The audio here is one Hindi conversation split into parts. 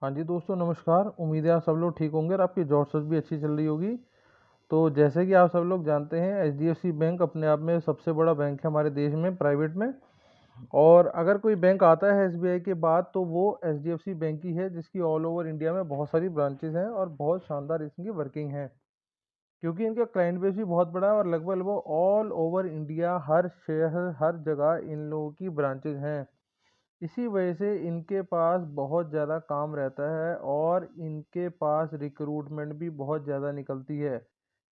हाँ जी दोस्तों, नमस्कार। उम्मीद है आप सब लोग ठीक होंगे और आपकी जॉब सर्च भी अच्छी चल रही होगी। तो जैसे कि आप सब लोग जानते हैं, एचडीएफसी बैंक अपने आप में सबसे बड़ा बैंक है हमारे देश में, प्राइवेट में। और अगर कोई बैंक आता है एसबीआई के बाद तो वो एचडीएफसी बैंक ही है, जिसकी ऑल ओवर इंडिया में बहुत सारी ब्रांचेज हैं और बहुत शानदार इसकी वर्किंग है। क्योंकि इनका क्लाइंट बेस भी बहुत बड़ा है और लगभग लगभग ऑल ओवर इंडिया हर शहर हर जगह इन लोगों की ब्रांचेज हैं। इसी वजह से इनके पास बहुत ज़्यादा काम रहता है और इनके पास रिक्रूटमेंट भी बहुत ज़्यादा निकलती है।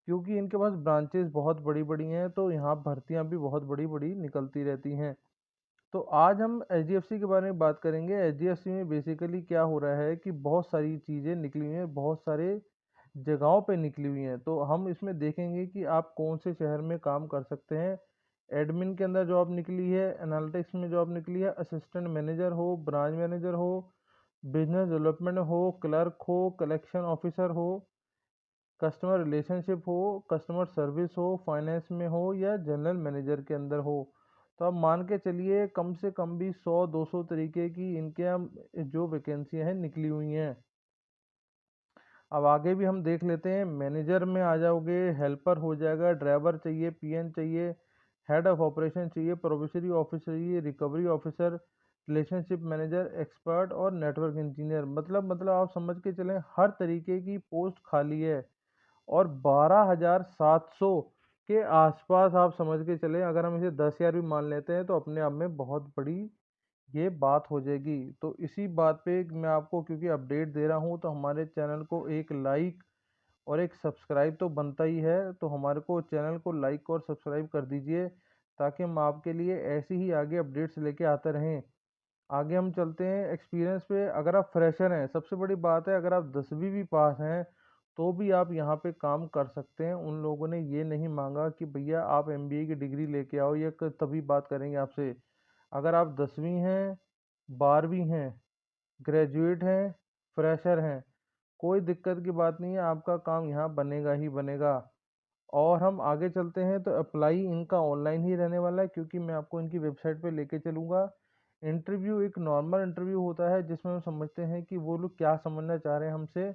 क्योंकि इनके पास ब्रांचेस बहुत बड़ी बड़ी हैं तो यहाँ भर्तियाँ भी बहुत बड़ी बड़ी निकलती रहती हैं। तो आज हम एचडीएफसी के बारे में बात करेंगे। एचडीएफसी में बेसिकली क्या हो रहा है कि बहुत सारी चीज़ें निकली हुई हैं, बहुत सारे जगहों पे निकली हुई हैं। तो हम इसमें देखेंगे कि आप कौन से शहर में काम कर सकते हैं। एडमिन के अंदर जॉब निकली है, एनालिटिक्स में जॉब निकली है, असिस्टेंट मैनेजर हो, ब्रांच मैनेजर हो, बिजनेस डेवलपमेंट हो, क्लर्क हो, कलेक्शन ऑफिसर हो, कस्टमर रिलेशनशिप हो, कस्टमर सर्विस हो, फाइनेंस में हो या जनरल मैनेजर के अंदर हो। तो आप मान के चलिए कम से कम भी 100-200 तरीके की इनके यहाँ जो वैकेंसियाँ हैं निकली हुई हैं। अब आगे भी हम देख लेते हैं। मैनेजर में आ जाओगे, हेल्पर हो जाएगा, ड्राइवर चाहिए, पीएन चाहिए, हेड ऑफ ऑपरेशन चाहिए, प्रोबेशनरी ऑफिसर चाहिए, recovery officer, relationship manager, expert और नेटवर्क इंजीनियर। मतलब आप समझ के चलें हर तरीके की पोस्ट खाली है। और 12,700 के आसपास आप समझ के चलें, अगर हम इसे 10,000 भी मान लेते हैं तो अपने आप में बहुत बड़ी ये बात हो जाएगी। तो इसी बात पे मैं आपको क्योंकि अपडेट दे रहा हूँ तो हमारे चैनल को एक लाइक और एक सब्सक्राइब तो बनता ही है। तो हमारे को चैनल को लाइक और सब्सक्राइब कर दीजिए ताकि हम आपके लिए ऐसी ही आगे अपडेट्स लेके आते रहें। आगे हम चलते हैं एक्सपीरियंस पे। अगर आप फ्रेशर हैं, सबसे बड़ी बात है, अगर आप 10वीं भी पास हैं तो भी आप यहाँ पे काम कर सकते हैं। उन लोगों ने ये नहीं मांगा कि भैया आप एमबीए की डिग्री लेके आओ, या तभी बात करेंगे आपसे। अगर आप 10वीं हैं, 12वीं हैं, ग्रेजुएट हैं, फ्रेशर हैं, कोई दिक्कत की बात नहीं है, आपका काम यहाँ बनेगा ही बनेगा। और हम आगे चलते हैं तो अप्लाई इनका ऑनलाइन ही रहने वाला है, क्योंकि मैं आपको इनकी वेबसाइट पे लेके चलूँगा। इंटरव्यू एक नॉर्मल इंटरव्यू होता है जिसमें हम समझते हैं कि वो लोग क्या समझना चाह रहे हैं हमसे।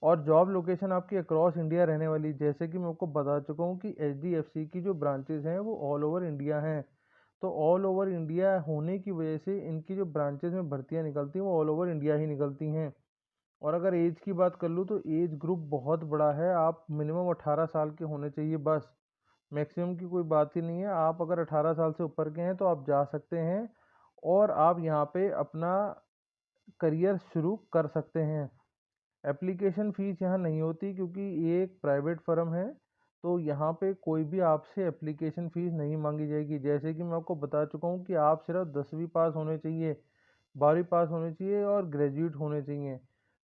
और जॉब लोकेशन आपकी अक्रॉस इंडिया रहने वाली, जैसे कि मैं आपको बता चुका हूँ कि एचडीएफसी की जो ब्रांचेज हैं वो ऑल ओवर इंडिया हैं। तो ऑल ओवर इंडिया होने की वजह से इनकी जो ब्रांचेज में भर्तियाँ निकलती हैं वो ऑल ओवर इंडिया ही निकलती हैं। और अगर एज की बात कर लूँ तो एज ग्रुप बहुत बड़ा है। आप मिनिमम 18 साल के होने चाहिए बस। मैक्सिमम की कोई बात ही नहीं है। आप अगर 18 साल से ऊपर के हैं तो आप जा सकते हैं और आप यहाँ पे अपना करियर शुरू कर सकते हैं। एप्लीकेशन फ़ीस यहाँ नहीं होती क्योंकि ये एक प्राइवेट फर्म है। तो यहाँ पे कोई भी आपसे एप्लीकेशन फ़ीस नहीं मांगी जाएगी। जैसे कि मैं आपको बता चुका हूँ कि आप सिर्फ 10वीं पास होने चाहिए, 12वीं पास होने चाहिए और ग्रेजुएट होने चाहिए।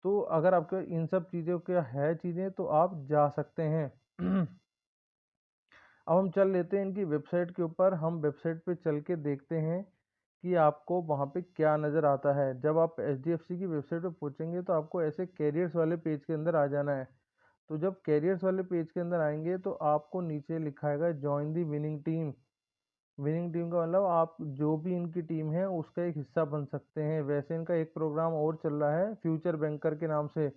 तो अगर आपके इन सब चीज़ों के है चीज़ें तो आप जा सकते हैं। अब हम चल लेते हैं इनकी वेबसाइट के ऊपर। हम वेबसाइट पे चल के देखते हैं कि आपको वहाँ पे क्या नज़र आता है। जब आप एचडीएफसी की वेबसाइट पे पहुँचेंगे तो आपको ऐसे कैरियर्स वाले पेज के अंदर आ जाना है। तो जब कैरियर्स वाले पेज के अंदर आएंगे तो आपको नीचे लिखा आएगा जॉइन दी विनिंग टीम। विनिंग टीम का मतलब आप जो भी इनकी टीम है उसका एक हिस्सा बन सकते हैं। वैसे इनका एक प्रोग्राम और चल रहा है फ्यूचर बैंकर के नाम से।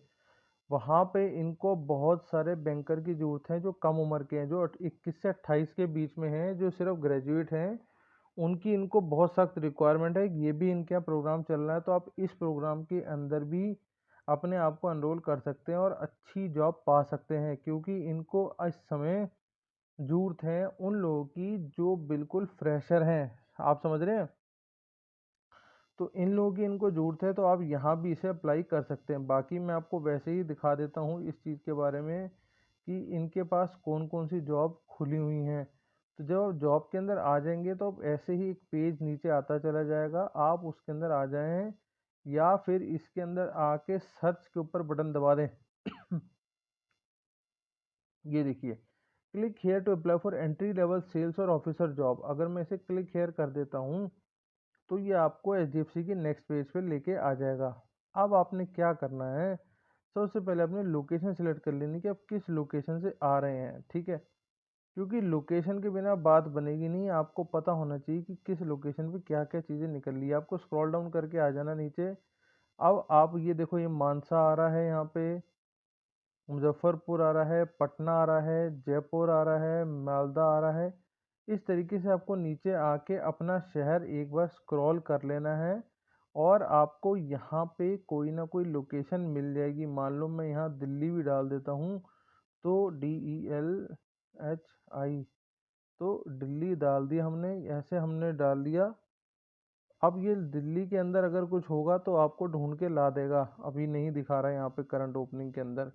वहाँ पे इनको बहुत सारे बैंकर की ज़रूरत है जो कम उम्र के हैं, जो 21 से 28 के बीच में हैं, जो सिर्फ ग्रेजुएट हैं। उनकी इनको बहुत सख्त रिक्वायरमेंट है। ये भी इनके यहाँ प्रोग्राम चल रहा है तो आप इस प्रोग्राम के अंदर भी अपने आप को एनरोल कर सकते हैं और अच्छी जॉब पा सकते हैं। क्योंकि इनको इस समय ज़रूरत है उन लोगों की जो बिल्कुल फ्रेशर हैं। आप समझ रहे हैं? तो इन लोगों की इनको ज़रूरत है तो आप यहाँ भी इसे अप्लाई कर सकते हैं। बाकी मैं आपको वैसे ही दिखा देता हूँ इस चीज़ के बारे में कि इनके पास कौन कौन सी जॉब खुली हुई हैं। तो जब आप जॉब के अंदर आ जाएंगे तो आप ऐसे ही एक पेज नीचे आता चला जाएगा, आप उसके अंदर आ जाएं या फिर इसके अंदर आके सर्च के ऊपर बटन दबा दें। ये देखिए, click here to apply for entry level sales और ऑफिसर जॉब। अगर मैं इसे क्लिक हेयर कर देता हूँ तो ये आपको एचडीएफसी के नेक्स्ट पेज पे लेके आ जाएगा। अब आपने क्या करना है, सबसे पहले अपने लोकेशन सेलेक्ट कर लेनी कि आप किस लोकेशन से आ रहे हैं, ठीक है। क्योंकि लोकेशन के बिना बात बनेगी नहीं, आपको पता होना चाहिए कि किस लोकेशन पे क्या क्या चीज़ें निकल रही है। आपको स्क्रॉल डाउन करके आ जाना नीचे। अब आप ये देखो, ये मानसा आ रहा है यहाँ पे, मुज़फ़्फ़रपुर आ रहा है, पटना आ रहा है, जयपुर आ रहा है, मालदा आ रहा है। इस तरीके से आपको नीचे आके अपना शहर एक बार स्क्रॉल कर लेना है और आपको यहाँ पे कोई ना कोई लोकेशन मिल जाएगी। मान लो मैं यहाँ दिल्ली भी डाल देता हूँ, तो DELHI, तो दिल्ली डाल दिया हमने, ऐसे हमने डाल दिया। अब ये दिल्ली के अंदर अगर कुछ होगा तो आपको ढूँढ के ला देगा। अभी नहीं दिखा रहा है यहाँ पे करंट ओपनिंग के अंदर।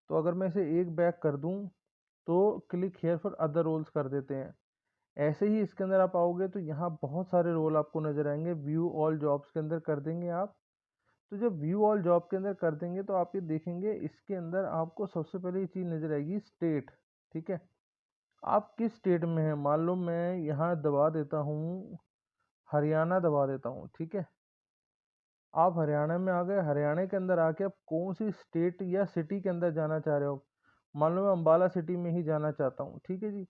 तो अगर मैं इसे एक बैक कर दूँ, तो click here for other roles कर देते हैं। ऐसे ही इसके अंदर आप आओगे तो यहाँ बहुत सारे रोल आपको नज़र आएँगे। व्यू ऑल जॉब्स के अंदर कर देंगे आप। तो जब व्यू ऑल जॉब के अंदर कर देंगे तो आप ये देखेंगे, इसके अंदर आपको सबसे पहले ये चीज़ नज़र आएगी, स्टेट। ठीक है? आप किस स्टेट में हैं? मान लो मैं यहाँ दबा देता हूँ, हरियाणा दबा देता हूँ। ठीक है? आप हरियाणा में आ गए, हरियाणा के अंदर आके आप कौन सी स्टेट या सिटी के अंदर जाना चाह रहे हो? मान लो मैं अम्बाला सिटी में ही जाना चाहता हूँ, ठीक है जी?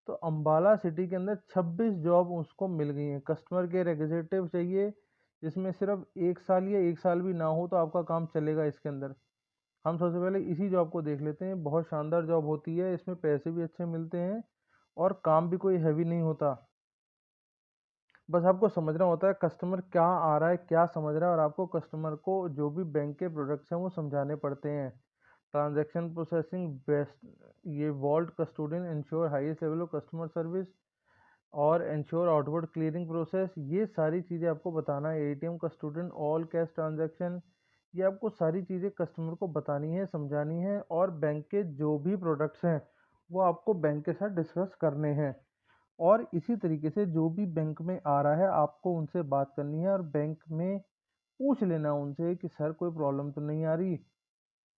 तो अम्बाला सिटी के अंदर 26 जॉब उसको मिल गई हैं। कस्टमर केयर एग्जीक्यूटिव चाहिए, जिसमें सिर्फ 1 साल या 1 साल भी ना हो तो आपका काम चलेगा इसके अंदर। हम सबसे पहले इसी जॉब को देख लेते हैं। बहुत शानदार जॉब होती है, इसमें पैसे भी अच्छे मिलते हैं और काम भी कोई हैवी नहीं होता। बस आपको समझना होता है कस्टमर क्या आ रहा है, क्या समझ रहा है, और आपको कस्टमर को जो भी बैंक के प्रोडक्ट्स हैं वो समझाने पड़ते हैं। ट्रांजैक्शन प्रोसेसिंग, बेस्ट, ये vault custodian, ensure highest level of customer service और इंश्योर आउटवर्ड क्लियरिंग प्रोसेस, ये सारी चीज़ें आपको बताना है। ATM custodian, all cash transaction, ये आपको सारी चीज़ें कस्टमर को बतानी है, समझानी है, और बैंक के जो भी प्रोडक्ट्स हैं वो आपको बैंक के साथ डिस्कस करने हैं। और इसी तरीके से जो भी बैंक में आ रहा है आपको उनसे बात करनी है और बैंक में पूछ लेना उनसे कि सर कोई प्रॉब्लम तो नहीं आ रही।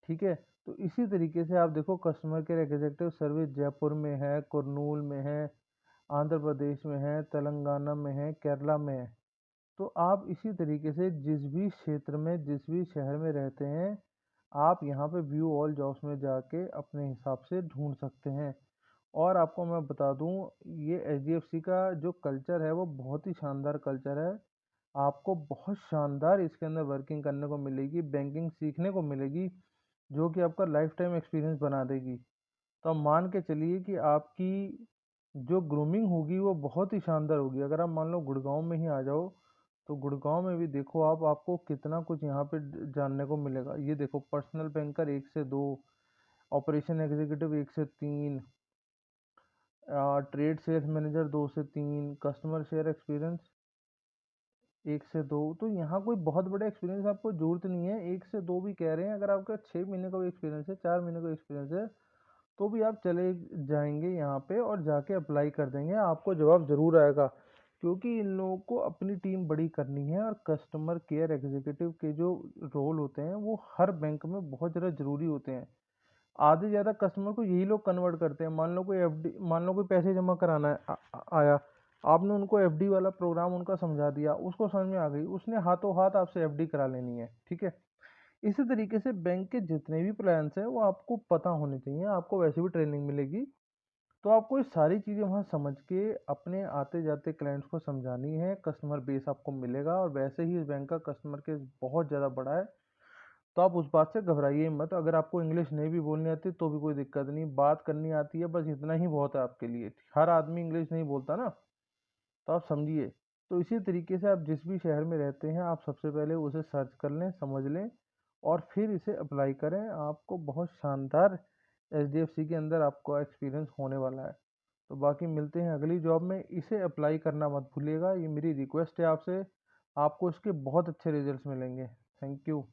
ठीक है? तो इसी तरीके से आप देखो, customer care executive service Jaipur में है, कुरनूल में है, आंध्र प्रदेश में है, तेलंगाना में है, केरला में है। तो आप इसी तरीके से जिस भी क्षेत्र में, जिस भी शहर में रहते हैं, आप यहाँ पे व्यू ऑल जॉब्स में जाके अपने हिसाब से ढूंढ सकते हैं। और आपको मैं बता दूं, ये एचडीएफसी का जो कल्चर है वो बहुत ही शानदार कल्चर है। आपको बहुत शानदार इसके अंदर वर्किंग करने को मिलेगी, बैंकिंग सीखने को मिलेगी, जो कि आपका लाइफ टाइम एक्सपीरियंस बना देगी। तो आप मान के चलिए कि आपकी जो ग्रूमिंग होगी वो बहुत ही शानदार होगी। अगर आप मान लो गुड़गांव में ही आ जाओ, तो गुड़गांव में भी देखो आप, आपको कितना कुछ यहाँ पे जानने को मिलेगा। ये देखो, पर्सनल बैंकर 1 से 2, ऑपरेशन एग्जीक्यूटिव 1 से 3, ट्रेड सेल्स मैनेजर 2 से 3, कस्टमर शेयर एक्सपीरियंस 1 से 2। तो यहाँ कोई बहुत बड़ा एक्सपीरियंस आपको जरूरत नहीं है, 1 से 2 भी कह रहे हैं। अगर आपका 6 महीने का भी एक्सपीरियंस है, 4 महीने का एक्सपीरियंस है, तो भी आप चले जाएंगे यहाँ पे और जाके अप्लाई कर देंगे, आपको जवाब ज़रूर आएगा। क्योंकि इन लोगों को अपनी टीम बड़ी करनी है और कस्टमर केयर एग्जीक्यूटिव के जो रोल होते हैं वो हर बैंक में बहुत ज़्यादा ज़रूरी होते हैं। आधे से ज़्यादा कस्टमर को यही लोग कन्वर्ट करते हैं। मान लो कोई पैसे जमा कराना है, आया, आपने उनको एफडी वाला प्रोग्राम उनका समझा दिया, उसको समझ में आ गई, उसने हाथों हाथ आपसे एफडी करा लेनी है। ठीक है? इसी तरीके से बैंक के जितने भी प्लान्स हैं वो आपको पता होने चाहिए, आपको वैसे भी ट्रेनिंग मिलेगी। तो आपको ये सारी चीज़ें वहाँ समझ के अपने आते जाते क्लाइंट्स को समझानी है, कस्टमर बेस आपको मिलेगा। और वैसे ही इस बैंक का कस्टमर केस बहुत ज़्यादा बड़ा है, तो आप उस बात से घबराइए मत। अगर आपको इंग्लिश नहीं भी बोलनी आती तो भी कोई दिक्कत नहीं, बात करनी आती है बस, इतना ही बहुत है आपके लिए। हर आदमी इंग्लिश नहीं बोलता ना, तो आप समझिए। तो इसी तरीके से आप जिस भी शहर में रहते हैं, आप सबसे पहले उसे सर्च कर लें, समझ लें, और फिर इसे अप्लाई करें। आपको बहुत शानदार एचडीएफसी के अंदर आपको एक्सपीरियंस होने वाला है। तो बाकी मिलते हैं अगली जॉब में। इसे अप्लाई करना मत भूलिएगा, ये मेरी रिक्वेस्ट है आपसे। आपको इसके बहुत अच्छे रिजल्ट्स मिलेंगे। Thank you.